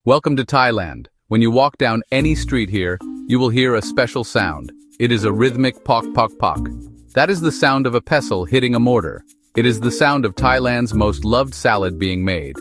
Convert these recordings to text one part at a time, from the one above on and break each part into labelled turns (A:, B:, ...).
A: Welcome to Thailand. When you walk down any street here, you will hear a special sound. It is a rhythmic pok pok pok. That is the sound of a pestle hitting a mortar. It is the sound of Thailand's most loved salad being made.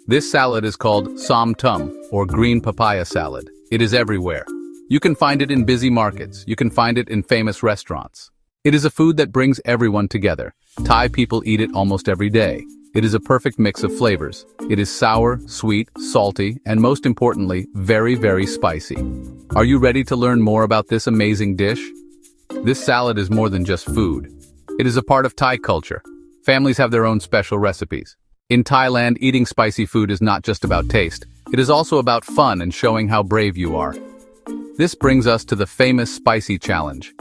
A: This salad is called Som Tam, or green papaya salad. It is everywhere. You can find it in busy markets. You can find it in famous restaurants. It is a food that brings everyone together. Thai people eat it almost every day. It is a perfect mix of flavors. It is sour, sweet, salty, and most importantly, very, very spicy. Are you ready to learn more about this amazing dish? This salad is more than just food. It is a part of Thai culture. Families have their own special recipes. In Thailand, eating spicy food is not just about taste. It is also about fun and showing how brave you are. This brings us to the famous spicy challenge.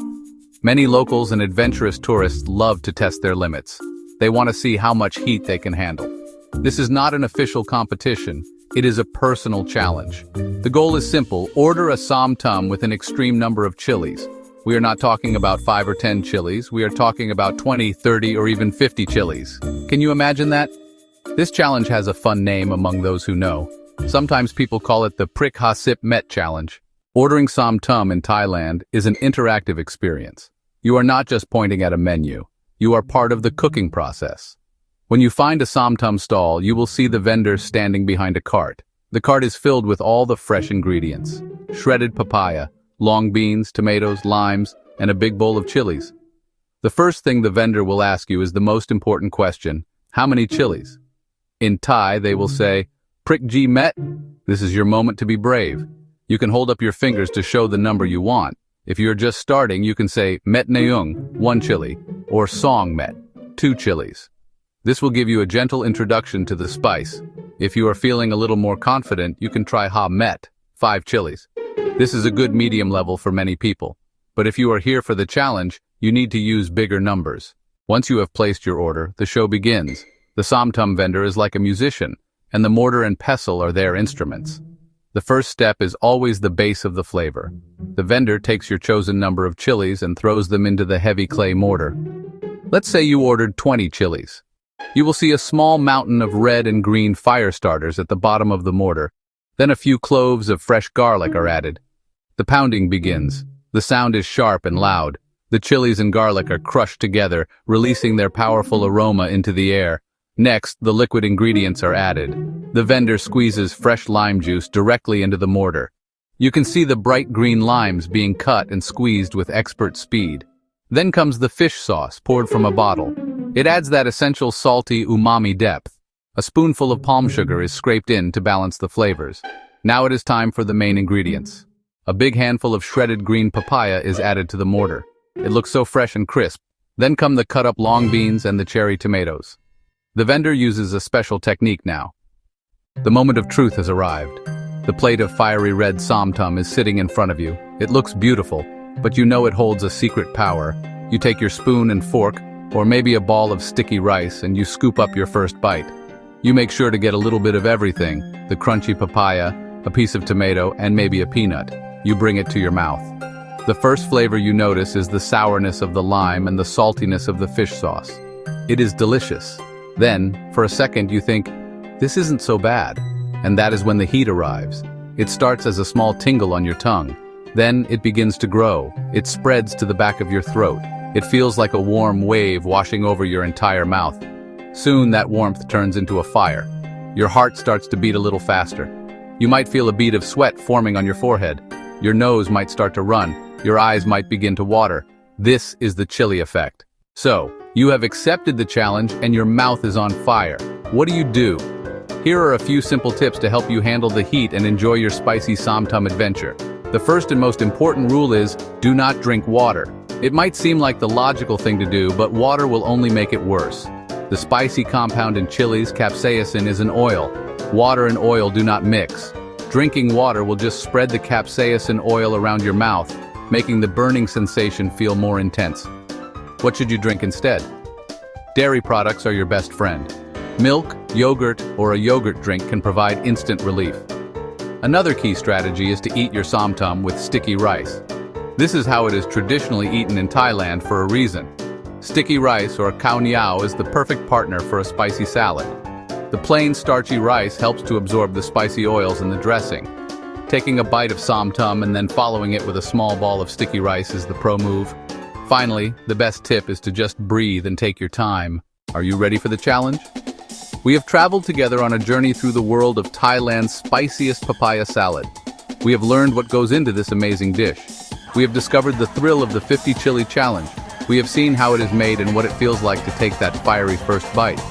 A: Many locals and adventurous tourists love to test their limits. They want to see how much heat they can handle. This is not an official competition. It is a personal challenge. The goal is simple: order a Som Tam with an extreme number of chilies. We are not talking about 5 or 10 chilies. We are talking about 20, 30, or even 50 chilies. Can you imagine that? This challenge has a fun name among those who know. Sometimes people call it the Prik Ha Sip Met Challenge. Ordering Som Tam in Thailand is an interactive experience. You are not just pointing at a menu. You are part of the cooking process. When you find a Som Tam stall, you will see the vendor standing behind a cart. The cart is filled with all the fresh ingredients: shredded papaya, long beans, tomatoes, limes, and a big bowl of chilies. The first thing the vendor will ask you is the most important question: how many chilies? In Thai, they will say, Prik G Met. This is your moment to be brave. You can hold up your fingers to show the number you want. If you're just starting, you can say Met Neung, 1 chili, or Song Met, 2 chilies. This will give you a gentle introduction to the spice. If you are feeling a little more confident, you can try Ha Met, 5 chilies. This is a good medium level for many people. But if you are here for the challenge, you need to use bigger numbers. Once you have placed your order, the show begins. The Som Tam vendor is like a musician, and the mortar and pestle are their instruments. The first step is always the base of the flavor. The vendor takes your chosen number of chilies and throws them into the heavy clay mortar. Let's say you ordered 20 chilies. You will see a small mountain of red and green fire starters at the bottom of the mortar. Then a few cloves of fresh garlic are added. The pounding begins. The sound is sharp and loud. The chilies and garlic are crushed together, releasing their powerful aroma into the air. Next, the liquid ingredients are added. The vendor squeezes fresh lime juice directly into the mortar. You can see the bright green limes being cut and squeezed with expert speed. Then comes the fish sauce poured from a bottle. It adds that essential salty umami depth. A spoonful of palm sugar is scraped in to balance the flavors. Now it is time for the main ingredients. A big handful of shredded green papaya is added to the mortar. It looks so fresh and crisp. Then come the cut-up long beans and the cherry tomatoes. The vendor uses a special technique now. The moment of truth has arrived. The plate of fiery red Som Tam is sitting in front of you. It looks beautiful, but you know it holds a secret power. You take your spoon and fork, or maybe a ball of sticky rice, and you scoop up your first bite. You make sure to get a little bit of everything: the crunchy papaya, a piece of tomato, and maybe a peanut. You bring it to your mouth. The first flavor you notice is the sourness of the lime and the saltiness of the fish sauce. It is delicious. Then, for a second, you think, this isn't so bad. And that is when the heat arrives. It starts as a small tingle on your tongue. Then it begins to grow. It spreads to the back of your throat. It feels like a warm wave washing over your entire mouth. Soon that warmth turns into a fire. Your heart starts to beat a little faster. You might feel a bead of sweat forming on your forehead. Your nose might start to run. Your eyes might begin to water. This is the chili effect. So, you have accepted the challenge and your mouth is on fire. What do? Here are a few simple tips to help you handle the heat and enjoy your spicy Som Tam adventure. The first and most important rule is, do not drink water. It might seem like the logical thing to do, but water will only make it worse. The spicy compound in chilies, capsaicin, is an oil. Water and oil do not mix. Drinking water will just spread the capsaicin oil around your mouth, making the burning sensation feel more intense. What should you drink instead? Dairy products are your best friend. Milk, yogurt, or a yogurt drink can provide instant relief. Another key strategy is to eat your Som Tam with sticky rice. This is how it is traditionally eaten in Thailand for a reason. Sticky rice, or khao niao, is the perfect partner for a spicy salad. The plain, starchy rice helps to absorb the spicy oils in the dressing. Taking a bite of som tam and then following it with a small ball of sticky rice is the pro move. Finally, the best tip is to just breathe and take your time. Are you ready for the challenge? We have traveled together on a journey through the world of Thailand's spiciest papaya salad. We have learned what goes into this amazing dish. We have discovered the thrill of the 50 chili challenge. We have seen how it is made and what it feels like to take that fiery first bite.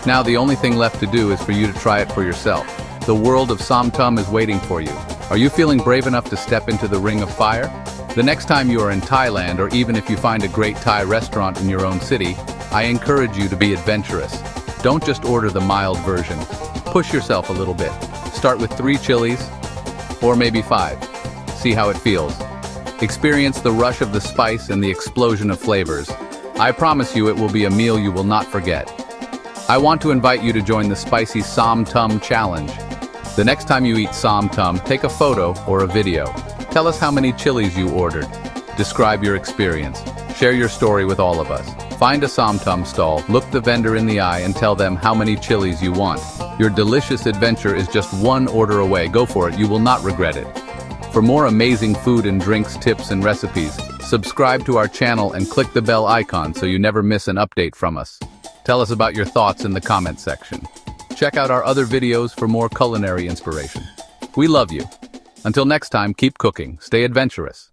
A: Now the only thing left to do is for you to try it for yourself. The world of Som Tam is waiting for you. Are you feeling brave enough to step into the ring of fire? The next time you are in Thailand, or even if you find a great Thai restaurant in your own city, I encourage you to be adventurous. Don't just order the mild version. Push yourself a little bit. Start with 3 chilies, or maybe 5. See how it feels. Experience the rush of the spice and the explosion of flavors. I promise you it will be a meal you will not forget. I want to invite you to join the spicy Som Tam challenge. The next time you eat som tam, take a photo or a video. Tell us how many chilies you ordered. Describe your experience. Share your story with all of us. Find a som tam stall, look the vendor in the eye and tell them how many chilies you want. Your delicious adventure is just one order away. Go for it, you will not regret it. For more amazing food and drinks tips and recipes, subscribe to our channel and click the bell icon so you never miss an update from us. Tell us about your thoughts in the comment section. Check out our other videos for more culinary inspiration. We love you. Until next time, keep cooking, stay adventurous.